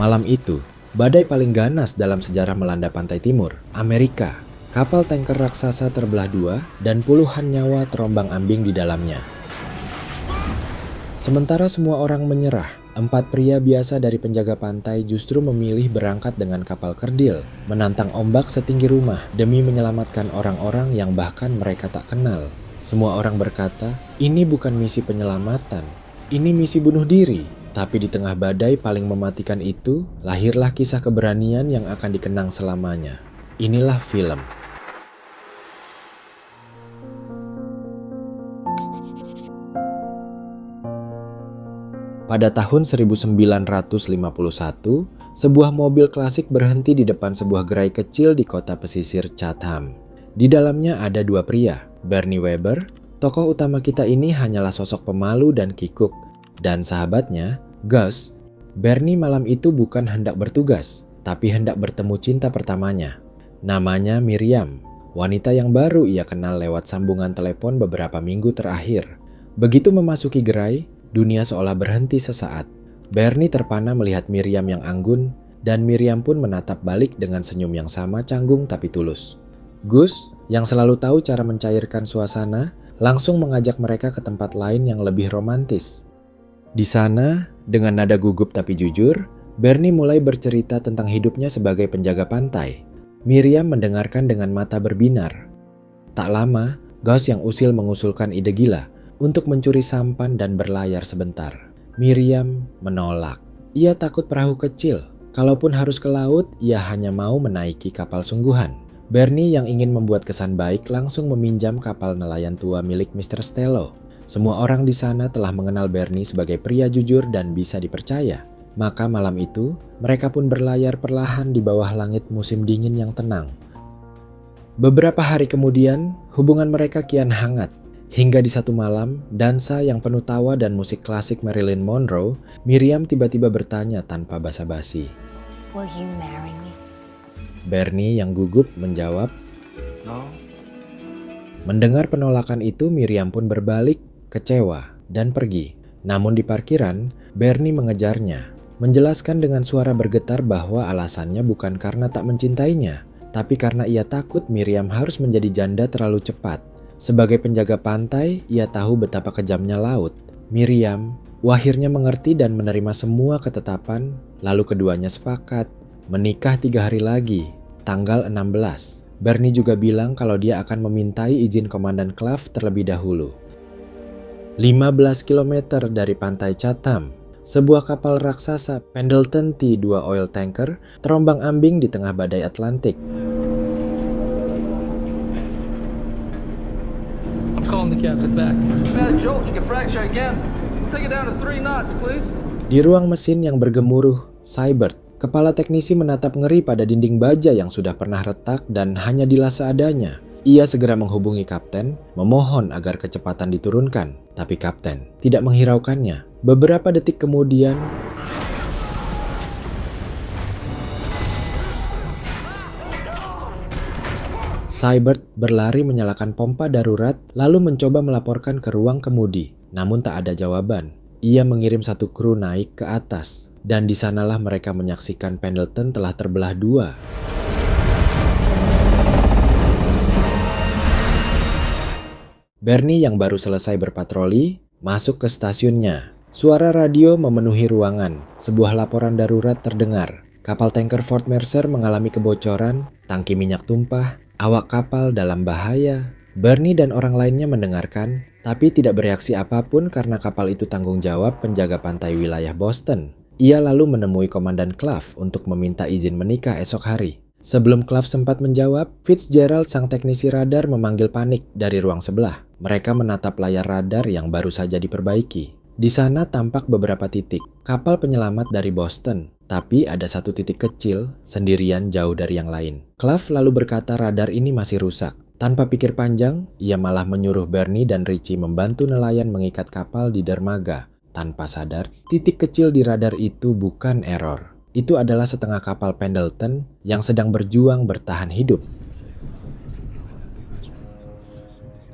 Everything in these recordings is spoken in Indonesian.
Malam itu, badai paling ganas dalam sejarah melanda pantai timur, Amerika. Kapal tanker raksasa terbelah dua dan puluhan nyawa terombang-ambing di dalamnya. Sementara semua orang menyerah, 4 pria biasa dari penjaga pantai justru memilih berangkat dengan kapal kerdil, menantang ombak setinggi rumah demi menyelamatkan orang-orang yang bahkan mereka tak kenal. Semua orang berkata, ini bukan misi penyelamatan, ini misi bunuh diri. Tapi di tengah badai paling mematikan itu, lahirlah kisah keberanian yang akan dikenang selamanya. Inilah film. Pada tahun 1951, sebuah mobil klasik berhenti di depan sebuah gerai kecil di kota pesisir Chatham. Di dalamnya ada 2 pria, Bernie Weber. Tokoh utama kita ini hanyalah sosok pemalu dan kikuk. Dan sahabatnya, Gus. Bernie malam itu bukan hendak bertugas, tapi hendak bertemu cinta pertamanya. Namanya Miriam, wanita yang baru ia kenal lewat sambungan telepon beberapa minggu terakhir. Begitu memasuki gerai, dunia seolah berhenti sesaat. Bernie terpana melihat Miriam yang anggun, dan Miriam pun menatap balik dengan senyum yang sama canggung tapi tulus. Gus, yang selalu tahu cara mencairkan suasana, langsung mengajak mereka ke tempat lain yang lebih romantis. Di sana, dengan nada gugup tapi jujur, Bernie mulai bercerita tentang hidupnya sebagai penjaga pantai. Miriam mendengarkan dengan mata berbinar. Tak lama, Gus yang usil mengusulkan ide gila untuk mencuri sampan dan berlayar sebentar. Miriam menolak. Ia takut perahu kecil. Kalaupun harus ke laut, ia hanya mau menaiki kapal sungguhan. Bernie yang ingin membuat kesan baik langsung meminjam kapal nelayan tua milik Mr. Stello. Semua orang di sana telah mengenal Bernie sebagai pria jujur dan bisa dipercaya. Maka malam itu, mereka pun berlayar perlahan di bawah langit musim dingin yang tenang. Beberapa hari kemudian, hubungan mereka kian hangat. Hingga di satu malam, dansa yang penuh tawa dan musik klasik Marilyn Monroe, Miriam tiba-tiba bertanya tanpa basa-basi. Will you marry me? Bernie yang gugup menjawab, No. Mendengar penolakan itu, Miriam pun berbalik, kecewa, dan pergi. Namun di parkiran, Bernie mengejarnya, menjelaskan dengan suara bergetar bahwa alasannya bukan karena tak mencintainya, tapi karena ia takut Miriam harus menjadi janda terlalu cepat. Sebagai penjaga pantai, ia tahu betapa kejamnya laut. Miriam akhirnya mengerti dan menerima semua ketetapan, lalu keduanya sepakat menikah 3 hari lagi, tanggal 16. Bernie juga bilang kalau dia akan memintai izin Komandan Claff terlebih dahulu. 15 km dari pantai Chatham, sebuah kapal raksasa Pendleton T2 oil tanker terombang-ambing di tengah badai Atlantik. I'm calling the captain back. Man, Jolt, you can fracture again. Take it down to 3 knots, please. Di ruang mesin yang bergemuruh, Seibert, kepala teknisi menatap ngeri pada dinding baja yang sudah pernah retak dan hanya dilas seadanya. Ia segera menghubungi kapten, memohon agar kecepatan diturunkan. Tapi kapten tidak menghiraukannya. Beberapa detik kemudian, Seibert berlari menyalakan pompa darurat lalu mencoba melaporkan ke ruang kemudi. Namun tak ada jawaban. Ia mengirim 1 kru naik ke atas. Dan di sanalah mereka menyaksikan Pendleton telah terbelah 2. Bernie yang baru selesai berpatroli, masuk ke stasiunnya. Suara radio memenuhi ruangan. Sebuah laporan darurat terdengar. Kapal tanker Fort Mercer mengalami kebocoran, tangki minyak tumpah, awak kapal dalam bahaya. Bernie dan orang lainnya mendengarkan, tapi tidak bereaksi apapun karena kapal itu tanggung jawab penjaga pantai wilayah Boston. Ia lalu menemui Komandan Claff untuk meminta izin menikah esok hari. Sebelum Claff sempat menjawab, Fitzgerald sang teknisi radar memanggil panik dari ruang sebelah. Mereka menatap layar radar yang baru saja diperbaiki. Di sana tampak beberapa titik, kapal penyelamat dari Boston. Tapi ada 1 titik kecil, sendirian jauh dari yang lain. Claff lalu berkata radar ini masih rusak. Tanpa pikir panjang, ia malah menyuruh Bernie dan Richie membantu nelayan mengikat kapal di dermaga. Tanpa sadar, titik kecil di radar itu bukan error. Itu adalah setengah kapal Pendleton yang sedang berjuang bertahan hidup.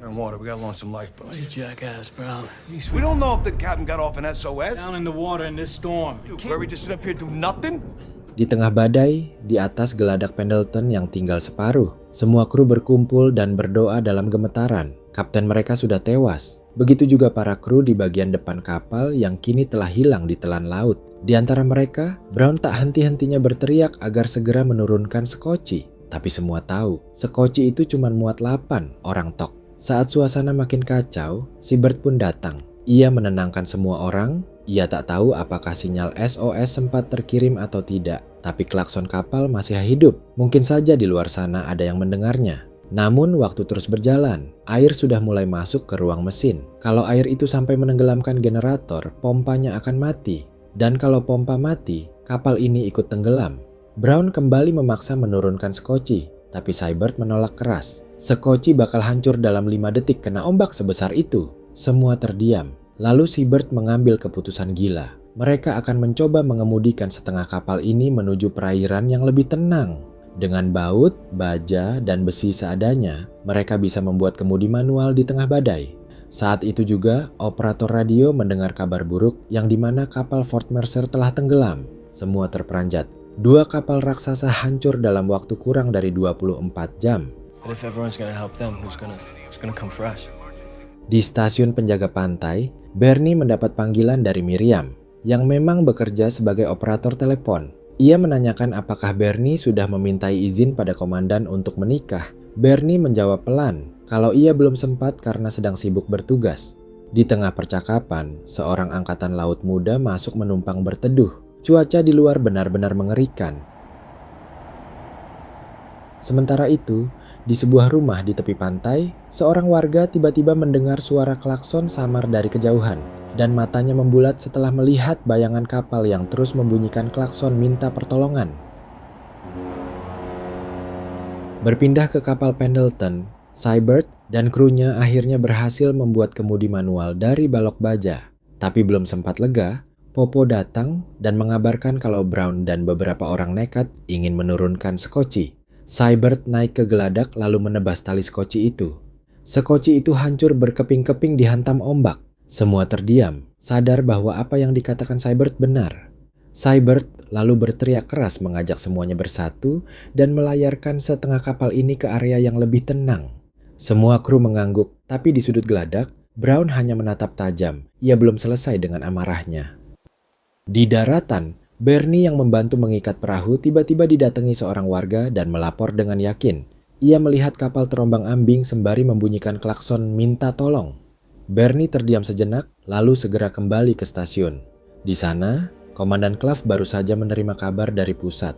We're in water. We gotta launch some lifeboats. You jackass, Brown. At least We don't know if the captain got off an SOS. down in the water in this storm. Dude, where we just sit up here do nothing? Di tengah badai, di atas geladak Pendleton yang tinggal separuh, semua kru berkumpul dan berdoa dalam gemetaran. Kapten mereka sudah tewas. Begitu juga para kru di bagian depan kapal yang kini telah hilang di telan laut. Di antara mereka, Brown tak henti-hentinya berteriak agar segera menurunkan sekoci. Tapi semua tahu, sekoci itu cuma muat 8 orang tok. Saat suasana makin kacau, Seabird pun datang. Ia menenangkan semua orang. Ia tak tahu apakah sinyal SOS sempat terkirim atau tidak, tapi klakson kapal masih hidup. Mungkin saja di luar sana ada yang mendengarnya. Namun waktu terus berjalan, air sudah mulai masuk ke ruang mesin. Kalau air itu sampai menenggelamkan generator, pompanya akan mati. Dan kalau pompa mati, kapal ini ikut tenggelam. Brown kembali memaksa menurunkan sekoci, tapi Seabird menolak keras. Sekoci bakal hancur dalam 5 detik kena ombak sebesar itu. Semua terdiam. Lalu Seabird mengambil keputusan gila. Mereka akan mencoba mengemudikan setengah kapal ini menuju perairan yang lebih tenang. Dengan baut, baja, dan besi seadanya, mereka bisa membuat kemudi manual di tengah badai. Saat itu juga, operator radio mendengar kabar buruk yang dimana kapal Fort Mercer telah tenggelam. Semua terperanjat. 2 kapal raksasa hancur dalam waktu kurang dari 24 jam. But if everyone's gonna help them, who's gonna come for us? Di stasiun penjaga pantai, Bernie mendapat panggilan dari Miriam, yang memang bekerja sebagai operator telepon. Ia menanyakan apakah Bernie sudah memintai izin pada komandan untuk menikah. Bernie menjawab pelan kalau ia belum sempat karena sedang sibuk bertugas. Di tengah percakapan, seorang angkatan laut muda masuk menumpang berteduh. Cuaca di luar benar-benar mengerikan. Sementara itu, di sebuah rumah di tepi pantai, seorang warga tiba-tiba mendengar suara klakson samar dari kejauhan, dan matanya membulat setelah melihat bayangan kapal yang terus membunyikan klakson minta pertolongan. Berpindah ke kapal Pendleton, Seabird dan krunya akhirnya berhasil membuat kemudi manual dari balok baja. Tapi belum sempat lega, Popo datang dan mengabarkan kalau Brown dan beberapa orang nekat ingin menurunkan sekoci. Seabird naik ke geladak lalu menebas tali sekoci itu. Sekoci itu hancur berkeping-keping dihantam ombak. Semua terdiam, sadar bahwa apa yang dikatakan Seabird benar. Seabird lalu berteriak keras mengajak semuanya bersatu dan melayarkan setengah kapal ini ke area yang lebih tenang. Semua kru mengangguk, tapi di sudut geladak, Brown hanya menatap tajam. Ia belum selesai dengan amarahnya. Di daratan, Bernie yang membantu mengikat perahu tiba-tiba didatangi seorang warga dan melapor dengan yakin. Ia melihat kapal terombang-ambing sembari membunyikan klakson minta tolong. Bernie terdiam sejenak, lalu segera kembali ke stasiun. Di sana, Komandan Clav baru saja menerima kabar dari pusat.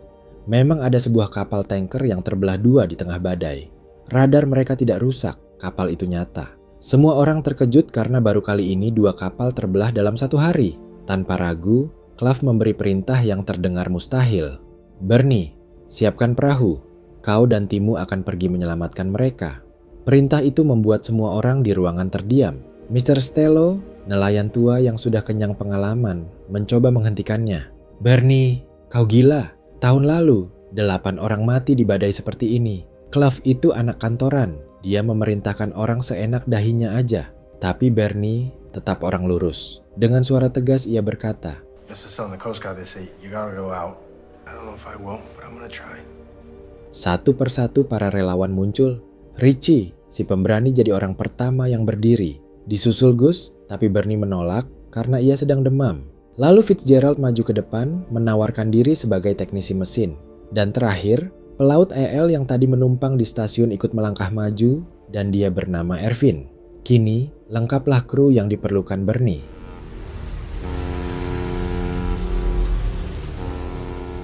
Memang ada sebuah kapal tanker yang terbelah 2 di tengah badai. Radar mereka tidak rusak, kapal itu nyata. Semua orang terkejut karena baru kali ini 2 kapal terbelah dalam 1 hari. Tanpa ragu, Clav memberi perintah yang terdengar mustahil. Bernie, siapkan perahu. Kau dan timmu akan pergi menyelamatkan mereka. Perintah itu membuat semua orang di ruangan terdiam. Mr. Stello, nelayan tua yang sudah kenyang pengalaman, mencoba menghentikannya. Bernie, kau gila. Tahun lalu, 8 orang mati di badai seperti ini. Clav itu anak kantoran. Dia memerintahkan orang seenak dahinya aja. Tapi Bernie tetap orang lurus. Dengan suara tegas ia berkata, Just to tell the Coast Guard they say, you gotta go out. I don't know if I will, but I'm gonna try. Satu persatu para relawan muncul. Richie, si pemberani jadi orang pertama yang berdiri. Disusul Gus, tapi Bernie menolak karena ia sedang demam. Lalu Fitzgerald maju ke depan, menawarkan diri sebagai teknisi mesin. Dan terakhir, pelaut EL yang tadi menumpang di stasiun ikut melangkah maju, dan dia bernama Ervin. Kini, lengkaplah kru yang diperlukan Bernie.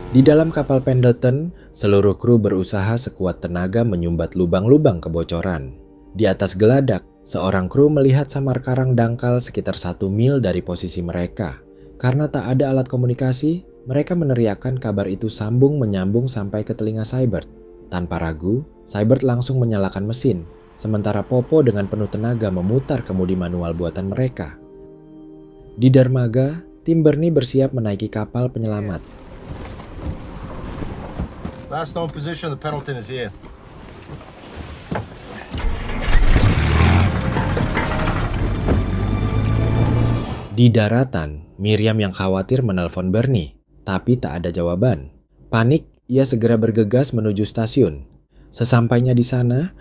Di dalam kapal Pendleton, seluruh kru berusaha sekuat tenaga menyumbat lubang-lubang kebocoran. Di atas geladak, seorang kru melihat samar karang dangkal sekitar 1 mil dari posisi mereka. Karena tak ada alat komunikasi, mereka meneriakkan kabar itu sambung menyambung sampai ke telinga Seabird. Tanpa ragu, Seabird langsung menyalakan mesin, sementara Popo dengan penuh tenaga memutar kemudi manual buatan mereka. Di dermaga, tim Bernie bersiap menaiki kapal penyelamat. Last known position of the Pendleton is here. Di daratan, Miriam yang khawatir menelpon Bernie, tapi tak ada jawaban. Panik, ia segera bergegas menuju stasiun. Sesampainya di sana,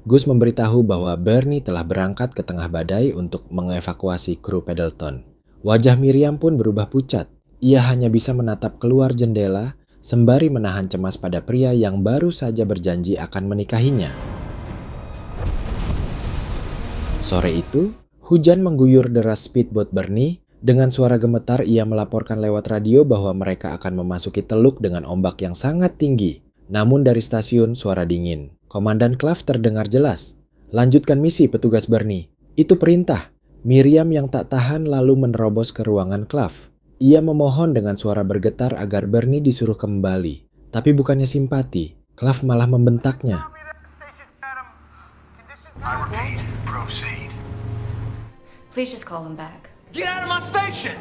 Gus memberitahu bahwa Bernie telah berangkat ke tengah badai untuk mengevakuasi kru Pendleton. Wajah Miriam pun berubah pucat. Ia hanya bisa menatap keluar jendela sembari menahan cemas pada pria yang baru saja berjanji akan menikahinya. Sore itu, hujan mengguyur deras speedboat Bernie. Dengan suara gemetar ia melaporkan lewat radio bahwa mereka akan memasuki teluk dengan ombak yang sangat tinggi. Namun dari stasiun suara dingin. Komandan Clav terdengar jelas. "Lanjutkan misi, petugas Bernie." Itu perintah. Miriam yang tak tahan lalu menerobos ke ruangan Clav. Ia memohon dengan suara bergetar agar Bernie disuruh kembali. Tapi bukannya simpati, Clav malah membentaknya. Please just call him back. Get out of my station!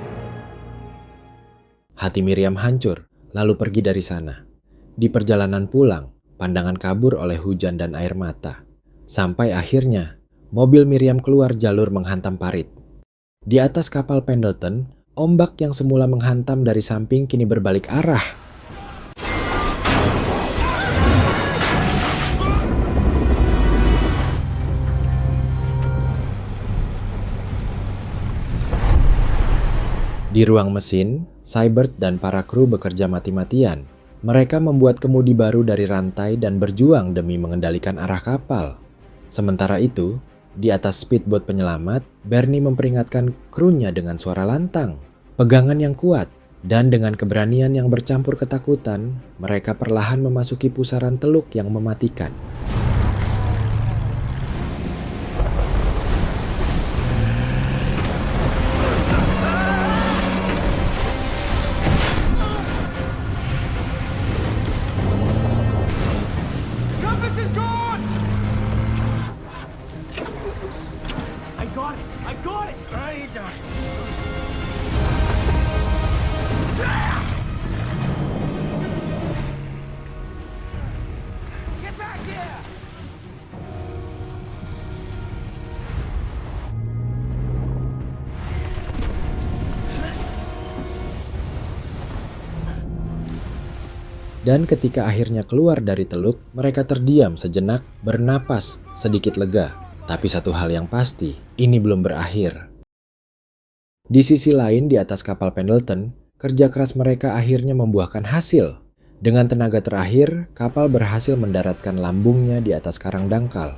Hati Miriam hancur, lalu pergi dari sana. Di perjalanan pulang, pandangan kabur oleh hujan dan air mata. Sampai akhirnya, mobil Miriam keluar jalur menghantam parit. Di atas kapal Pendleton, ombak yang semula menghantam dari samping kini berbalik arah. Di ruang mesin, Seibert dan para kru bekerja mati-matian. Mereka membuat kemudi baru dari rantai dan berjuang demi mengendalikan arah kapal. Sementara itu, di atas speedboat penyelamat, Bernie memperingatkan krunya dengan suara lantang. Pegangan yang kuat, dan dengan keberanian yang bercampur ketakutan, mereka perlahan memasuki pusaran teluk yang mematikan. Compass is gone! I got it! I got it! Get back here! Dan ketika akhirnya keluar dari teluk, mereka terdiam sejenak, bernapas, sedikit lega. Tapi satu hal yang pasti, ini belum berakhir. Di sisi lain, di atas kapal Pendleton, kerja keras mereka akhirnya membuahkan hasil. Dengan tenaga terakhir, kapal berhasil mendaratkan lambungnya di atas karang dangkal.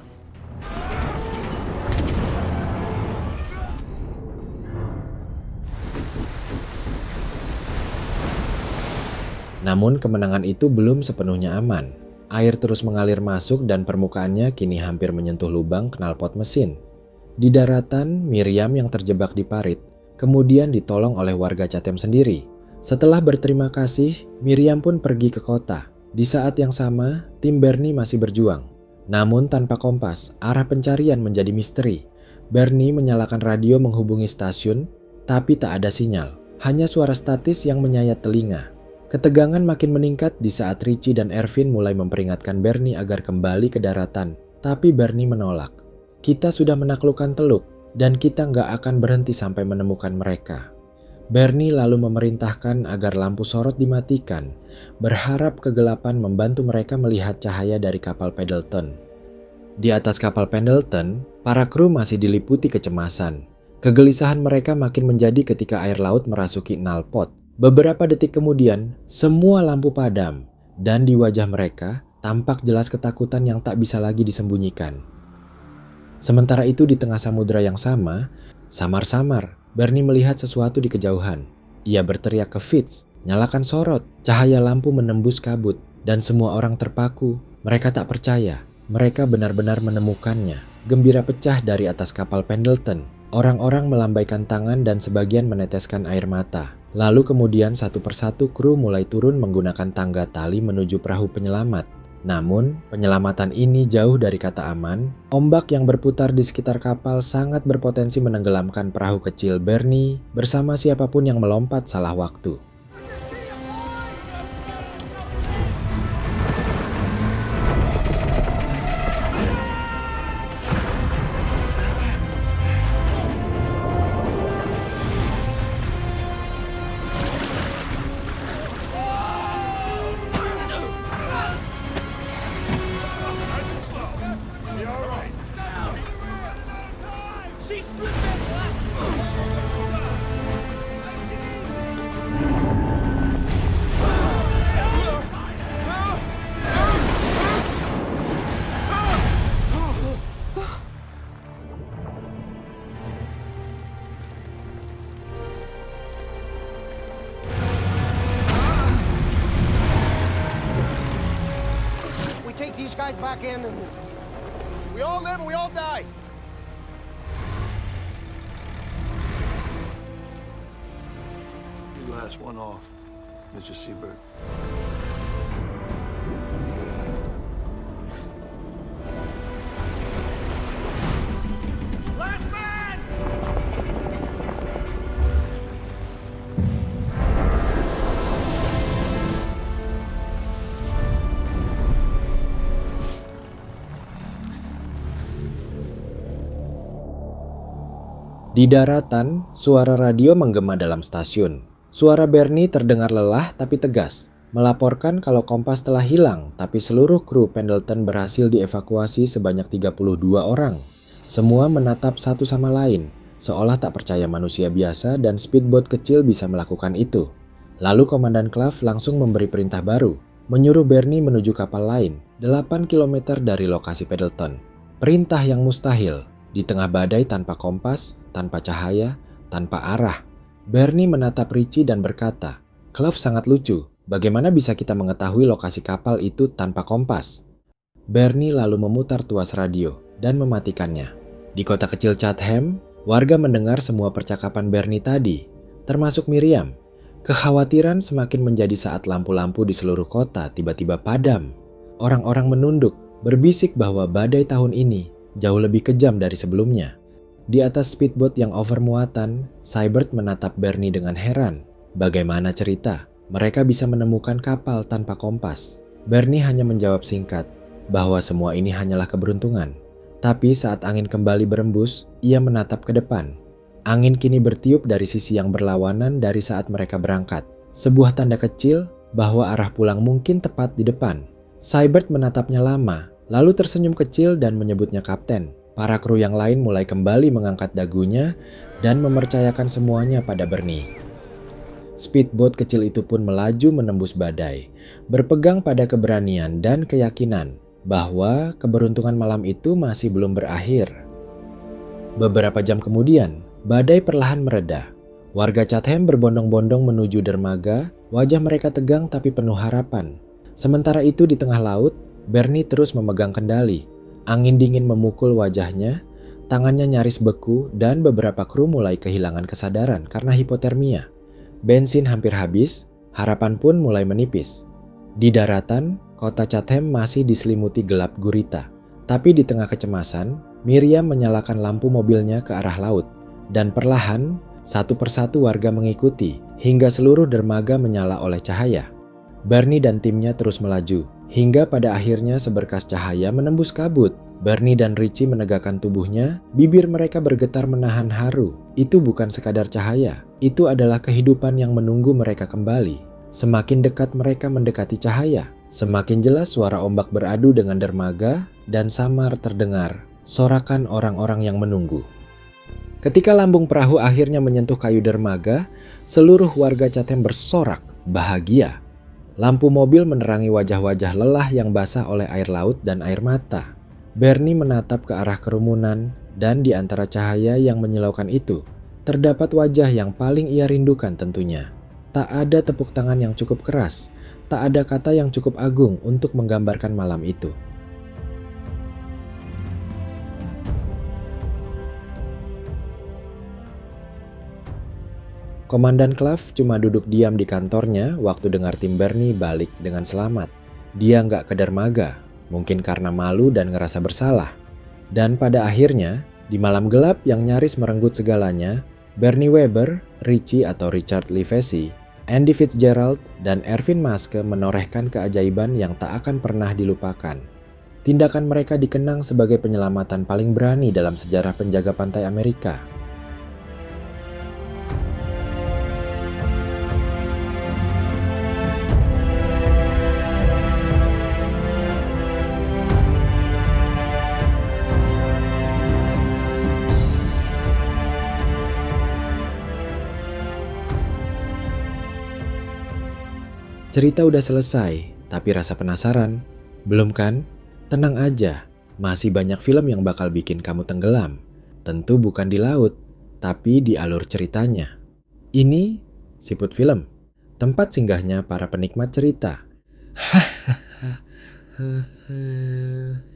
Namun kemenangan itu belum sepenuhnya aman. Air terus mengalir masuk dan permukaannya kini hampir menyentuh lubang knalpot mesin. Di daratan, Miriam yang terjebak di parit, kemudian ditolong oleh warga Chatham sendiri. Setelah berterima kasih, Miriam pun pergi ke kota. Di saat yang sama, tim Bernie masih berjuang. Namun tanpa kompas, arah pencarian menjadi misteri. Bernie menyalakan radio menghubungi stasiun, tapi tak ada sinyal. Hanya suara statis yang menyayat telinga. Ketegangan makin meningkat di saat Richie dan Ervin mulai memperingatkan Bernie agar kembali ke daratan. Tapi Bernie menolak. "Kita sudah menaklukkan teluk, dan kita nggak akan berhenti sampai menemukan mereka." Bernie lalu memerintahkan agar lampu sorot dimatikan, berharap kegelapan membantu mereka melihat cahaya dari kapal Pendleton. Di atas kapal Pendleton, para kru masih diliputi kecemasan. Kegelisahan mereka makin menjadi ketika air laut merasuki knalpot. Beberapa detik kemudian, semua lampu padam, dan di wajah mereka tampak jelas ketakutan yang tak bisa lagi disembunyikan. Sementara itu di tengah samudera yang sama, samar-samar, Bernie melihat sesuatu di kejauhan. Ia berteriak ke Fitz, "Nyalakan sorot." Cahaya lampu menembus kabut, dan semua orang terpaku. Mereka tak percaya, mereka benar-benar menemukannya. Gembira pecah dari atas kapal Pendleton. Orang-orang melambaikan tangan dan sebagian meneteskan air mata. Lalu kemudian satu persatu kru mulai turun menggunakan tangga tali menuju perahu penyelamat. Namun, penyelamatan ini jauh dari kata aman. Ombak yang berputar di sekitar kapal sangat berpotensi menenggelamkan perahu kecil Bernie bersama siapapun yang melompat salah waktu. get these guys back in, and we all live and we all die. You last one off, Mr. Seabird. Last man! Di daratan, suara radio menggema dalam stasiun. Suara Bernie terdengar lelah tapi tegas, melaporkan kalau kompas telah hilang, tapi seluruh kru Pendleton berhasil dievakuasi sebanyak 32 orang. Semua menatap satu sama lain, seolah tak percaya manusia biasa dan speedboat kecil bisa melakukan itu. Lalu Komandan Clav langsung memberi perintah baru, menyuruh Bernie menuju kapal lain, 8 km dari lokasi Pendleton. Perintah yang mustahil, di tengah badai tanpa kompas, tanpa cahaya, tanpa arah. Bernie menatap Richie dan berkata, "Clav sangat lucu, bagaimana bisa kita mengetahui lokasi kapal itu tanpa kompas?" Bernie lalu memutar tuas radio dan mematikannya. Di kota kecil Chatham, warga mendengar semua percakapan Bernie tadi, termasuk Miriam. Kekhawatiran semakin menjadi saat lampu-lampu di seluruh kota tiba-tiba padam. Orang-orang menunduk, berbisik bahwa badai tahun ini jauh lebih kejam dari sebelumnya. Di atas speedboat yang overmuatan, Seibert menatap Bernie dengan heran. Bagaimana cerita mereka bisa menemukan kapal tanpa kompas? Bernie hanya menjawab singkat bahwa semua ini hanyalah keberuntungan. Tapi saat angin kembali berembus, ia menatap ke depan. Angin kini bertiup dari sisi yang berlawanan dari saat mereka berangkat. Sebuah tanda kecil bahwa arah pulang mungkin tepat di depan. Seibert menatapnya lama, lalu tersenyum kecil dan menyebutnya kapten. Para kru yang lain mulai kembali mengangkat dagunya dan mempercayakan semuanya pada Bernie. Speedboat kecil itu pun melaju menembus badai, berpegang pada keberanian dan keyakinan bahwa keberuntungan malam itu masih belum berakhir. Beberapa jam kemudian, badai perlahan mereda. Warga Chatham berbondong-bondong menuju dermaga, wajah mereka tegang tapi penuh harapan. Sementara itu di tengah laut, Bernie terus memegang kendali. Angin dingin memukul wajahnya, tangannya nyaris beku dan beberapa kru mulai kehilangan kesadaran karena hipotermia. Bensin hampir habis, harapan pun mulai menipis. Di daratan, kota Chatham masih diselimuti gelap gurita. Tapi di tengah kecemasan, Miriam menyalakan lampu mobilnya ke arah laut. Dan perlahan, satu persatu warga mengikuti hingga seluruh dermaga menyala oleh cahaya. Bernie dan timnya terus melaju, hingga pada akhirnya seberkas cahaya menembus kabut. Bernie dan Richie menegakkan tubuhnya, bibir mereka bergetar menahan haru. Itu bukan sekadar cahaya, itu adalah kehidupan yang menunggu mereka kembali. Semakin dekat mereka mendekati cahaya, semakin jelas suara ombak beradu dengan dermaga dan samar terdengar sorakan orang-orang yang menunggu. Ketika lambung perahu akhirnya menyentuh kayu dermaga, seluruh warga Chatham bersorak bahagia. Lampu mobil menerangi wajah-wajah lelah yang basah oleh air laut dan air mata. Bernie menatap ke arah kerumunan, dan di antara cahaya yang menyilaukan itu, terdapat wajah yang paling ia rindukan tentunya. Tak ada tepuk tangan yang cukup keras, tak ada kata yang cukup agung untuk menggambarkan malam itu. Komandan Clav cuma duduk diam di kantornya waktu dengar tim Bernie balik dengan selamat. Dia nggak ke dermaga, mungkin karena malu dan ngerasa bersalah. Dan pada akhirnya, di malam gelap yang nyaris merenggut segalanya, Bernie Webber, Richie atau Richard Livesey, Andy Fitzgerald, dan Erwin Maske menorehkan keajaiban yang tak akan pernah dilupakan. Tindakan mereka dikenang sebagai penyelamatan paling berani dalam sejarah penjaga pantai Amerika. Cerita udah selesai, tapi rasa penasaran? Belum kan? Tenang aja, masih banyak film yang bakal bikin kamu tenggelam. Tentu bukan di laut, tapi di alur ceritanya. Ini Siput Film, tempat singgahnya para penikmat cerita. Hehe.